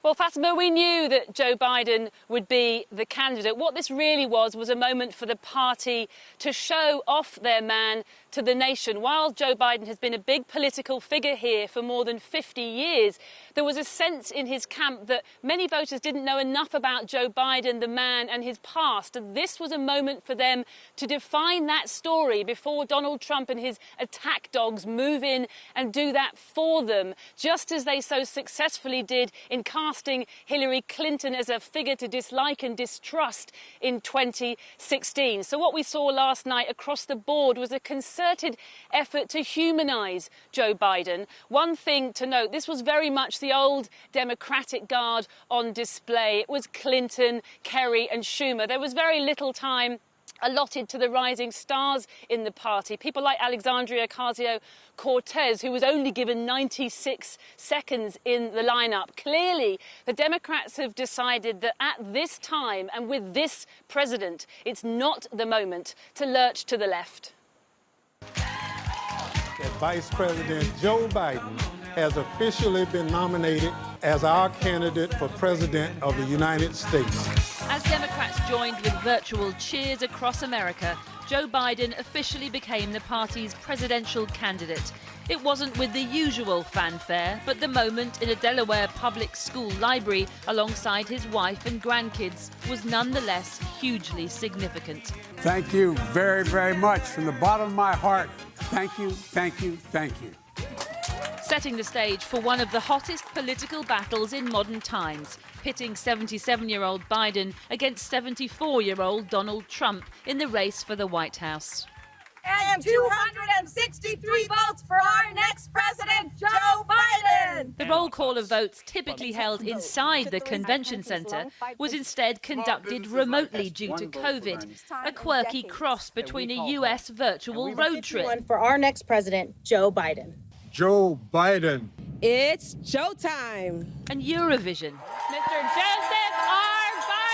Well, Fatima, we knew that Joe Biden would be the candidate. What this really was a moment for the party to show off their man to the nation. While Joe Biden has been a big political figure here for more than 50 years, there was a sense in his camp that many voters didn't know enough about Joe Biden, the man, and his past. And this was a moment for them to define that story before Donald Trump and his attack dogs move in and do that for them, just as they so successfully did in casting Hillary Clinton as a figure to dislike and distrust in 2016. So what we saw last night across the board was a concerted effort to humanise Joe Biden. One thing to note, this was very much the old Democratic guard on display. It was Clinton, Kerry and Schumer. There was very little time allotted to the rising stars in the party. People like Alexandria Ocasio-Cortez, who was only given 96 seconds in the lineup. Clearly, the Democrats have decided that at this time and with this president, it's not the moment to lurch to the left. Vice President Joe Biden has officially been nominated as our candidate for President of the United States. As Democrats joined with virtual cheers across America, Joe Biden officially became the party's presidential candidate. It wasn't with the usual fanfare, but the moment in a Delaware public school library alongside his wife and grandkids was nonetheless hugely significant. Thank you very, very much. From the bottom of my heart, thank you, thank you, thank you. Setting the stage for one of the hottest political battles in modern times, pitting 77-year-old Biden against 74-year-old Donald Trump in the race for the White House. And 263 votes for our next president, Joe Biden! The roll call of votes typically held inside the convention centre was instead conducted remotely due to COVID, a quirky cross between a US virtual road trip. For our next president, Joe Biden. Joe Biden. It's showtime. And Eurovision. Mr. Joseph R. Biden!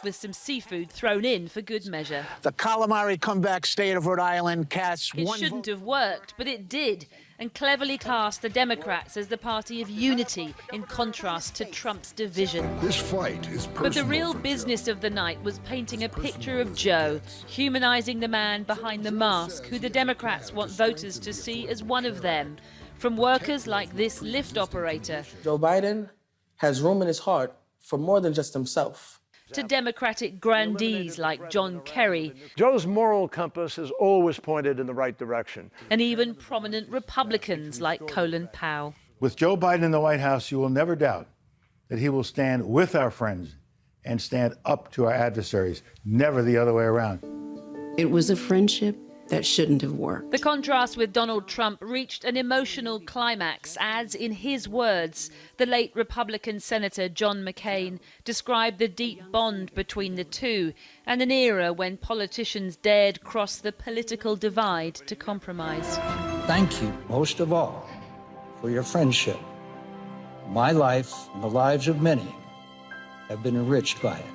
With some seafood thrown in for good measure. The calamari comeback state of Rhode Island casts It shouldn't have worked, but it did, and cleverly cast the Democrats as the party of unity in contrast to Trump's division. This fight is personal. But the real business of the night was painting a picture of Joe, humanizing the man behind the mask, who the Democrats want voters to see as one of them. From workers like this lift operator. Joe Biden has room in his heart for more than just himself. To Democratic grandees like John Kerry. Joe's moral compass has always pointed in the right direction. And even prominent Republicans like Colin Powell. With Joe Biden in the White House, you will never doubt that he will stand with our friends and stand up to our adversaries, never the other way around. It was a friendship that shouldn't have worked. The contrast with Donald Trump reached an emotional climax as, in his words, the late Republican Senator John McCain described the deep bond between the two and an era when politicians dared cross the political divide to compromise. Thank you, most of all, for your friendship. My life and the lives of many have been enriched by it.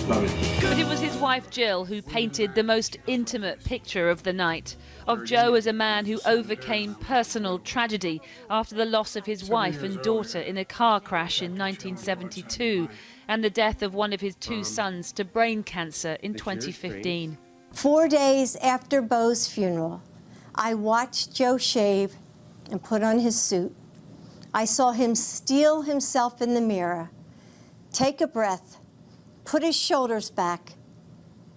But it was his wife Jill who painted the most intimate picture of the night, of Joe as a man who overcame personal tragedy after the loss of his wife and daughter in a car crash in 1972 and the death of one of his two sons to brain cancer in 2015. 4 days after Beau's funeral, I watched Joe shave and put on his suit. I saw him steel himself in the mirror, take a breath, put his shoulders back,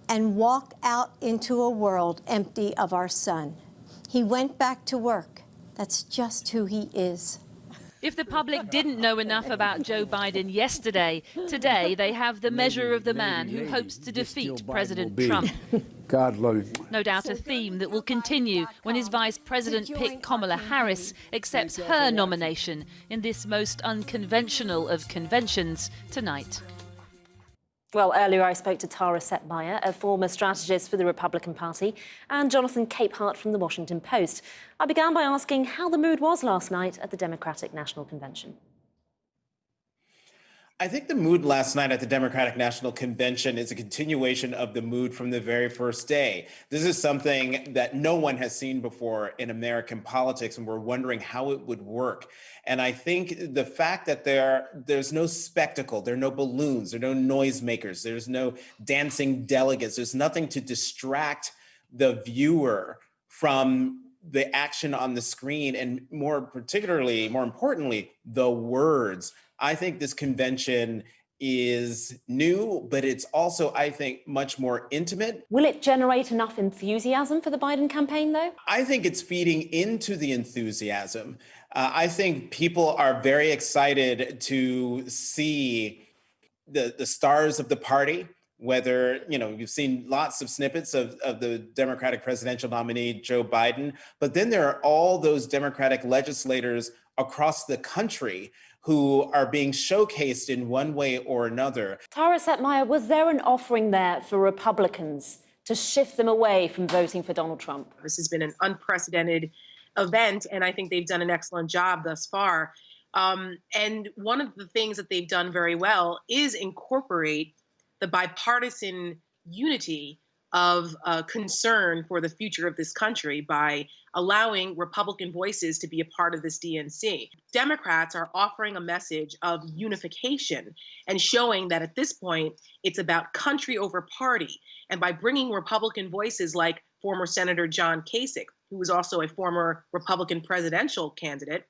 and walk out into a world empty of our son. He went back to work. That's just who he is. If the public didn't know enough about Joe Biden yesterday, today they have the measure of the man who hopes to defeat President Trump. God loves you. No doubt a theme that will continue when his vice president pick Kamala Harris accepts her nomination in this most unconventional of conventions tonight. Well, earlier I spoke to Tara Setmeyer, a former strategist for the Republican Party, and Jonathan Capehart from the Washington Post. I began by asking how the mood was last night at the Democratic National Convention. I think the mood last night at the Democratic National Convention is a continuation of the mood from the very first day. This is something that no one has seen before in American politics, and we're wondering how it would work. And I think the fact that there's no spectacle, there are no balloons, there are no noisemakers, there's no dancing delegates, there's nothing to distract the viewer from the action on the screen, and more importantly, the words. I think this convention is new, but it's also, I think, much more intimate. Will it generate enough enthusiasm for the Biden campaign, though? I think it's feeding into the enthusiasm. I think people are very excited to see the stars of the party, whether, you've seen lots of snippets of the Democratic presidential nominee, Joe Biden, but then there are all those Democratic legislators across the country who are being showcased in one way or another. Tara Setmeyer, was there an offering there for Republicans to shift them away from voting for Donald Trump? This has been an unprecedented event, and I think they've done an excellent job thus far. And one of the things that they've done very well is incorporate the bipartisan unity of concern for the future of this country by allowing Republican voices to be a part of this DNC. Democrats are offering a message of unification and showing that at this point, it's about country over party. And by bringing Republican voices like former Senator John Kasich, who was also a former Republican presidential candidate,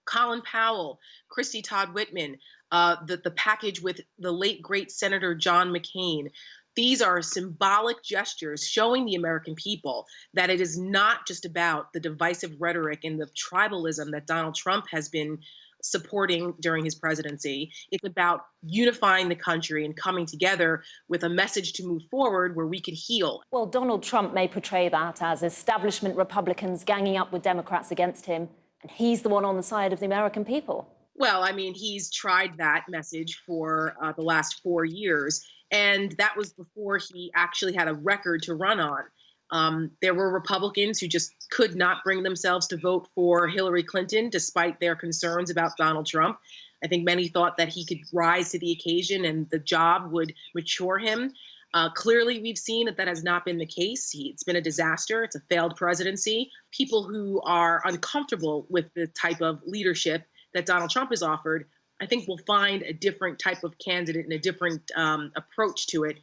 Colin Powell, Christy Todd Whitman, the package with the late, great Senator John McCain. These are symbolic gestures showing the American people that it is not just about the divisive rhetoric and the tribalism that Donald Trump has been supporting during his presidency. It's about unifying the country and coming together with a message to move forward where we could heal. Well, Donald Trump may portray that as establishment Republicans ganging up with Democrats against him, and he's the one on the side of the American people. Well, I mean, he's tried that message for the last 4 years. And that was before he actually had a record to run on. There were Republicans who just could not bring themselves to vote for Hillary Clinton, despite their concerns about Donald Trump. I think many thought that he could rise to the occasion and the job would mature him. Clearly, we've seen that has not been the case. It's been a disaster. It's a failed presidency. People who are uncomfortable with the type of leadership that Donald Trump has offered, I think we'll find a different type of candidate and a different approach to it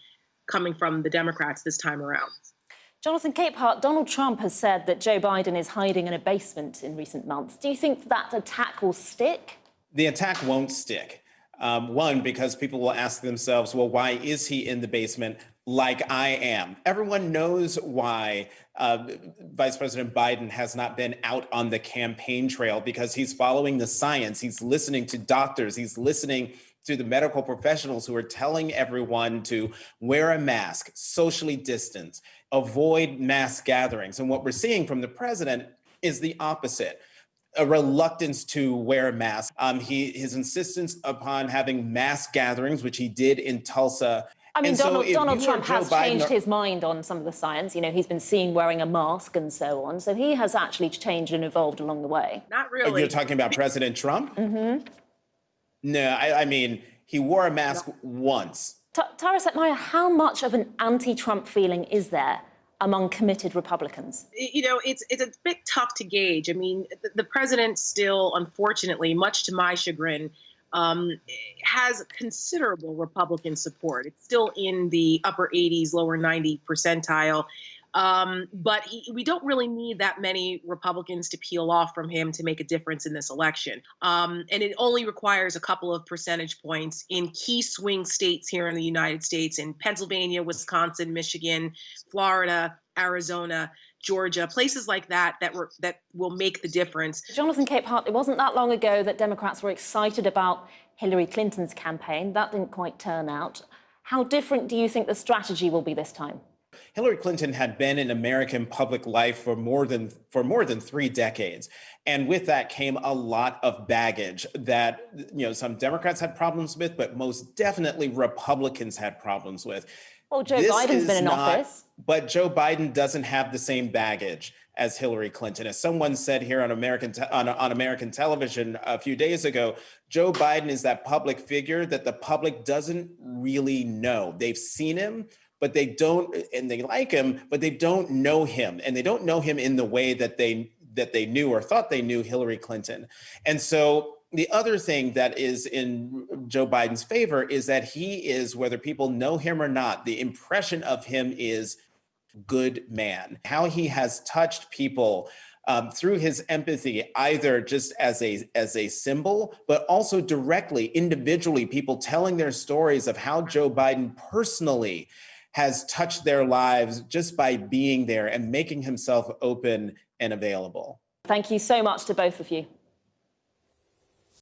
coming from the Democrats this time around. Jonathan Capehart, Donald Trump has said that Joe Biden is hiding in a basement in recent months. Do you think that attack will stick? The attack won't stick. One, because people will ask themselves, well, why is he in the basement like I am? Everyone knows why Vice President Biden has not been out on the campaign trail, because he's following the science. He's listening to doctors. He's listening to the medical professionals who are telling everyone to wear a mask, socially distance, avoid mass gatherings. And what we're seeing from the president is the opposite. A reluctance to wear a mask. His insistence upon having mass gatherings, which he did in Tulsa. I mean, Donald Trump has changed his mind on some of the science. He's been seen wearing a mask and so on. So he has actually changed and evolved along the way. Not really. You're talking about President Trump? Mm-hmm. No, I mean, he wore a mask once. Tara Setmeyer, how much of an anti-Trump feeling is there among committed Republicans? It's a bit tough to gauge. I mean, the president still, unfortunately, much to my chagrin, has considerable Republican support. It's still in the upper 80s, lower 90 percentile. But we don't really need that many Republicans to peel off from him to make a difference in this election. And it only requires a couple of percentage points in key swing states here in the United States, in Pennsylvania, Wisconsin, Michigan, Florida, Arizona, Georgia, places like that will make the difference. Jonathan Capehart, it wasn't that long ago that Democrats were excited about Hillary Clinton's campaign. That didn't quite turn out. How different do you think the strategy will be this time? Hillary Clinton had been in American public life for more than 3 decades. And with that came a lot of baggage that, some Democrats had problems with, but most definitely Republicans had problems with. Well, Joe Biden's been in office. But Joe Biden doesn't have the same baggage. as Hillary Clinton. As someone said here on American television a few days ago, Joe Biden is that public figure that the public doesn't really know. They've seen him, but they don't, and they like him, but they don't know him, and they don't know him in the way that they knew or thought they knew Hillary Clinton. And so the other thing that is in Joe Biden's favor is that he is, whether people know him or not, the impression of him is good man. How he has touched people through his empathy, either just as a symbol, but also directly, individually, people telling their stories of how Joe Biden personally has touched their lives just by being there and making himself open and available. Thank you so much to both of you.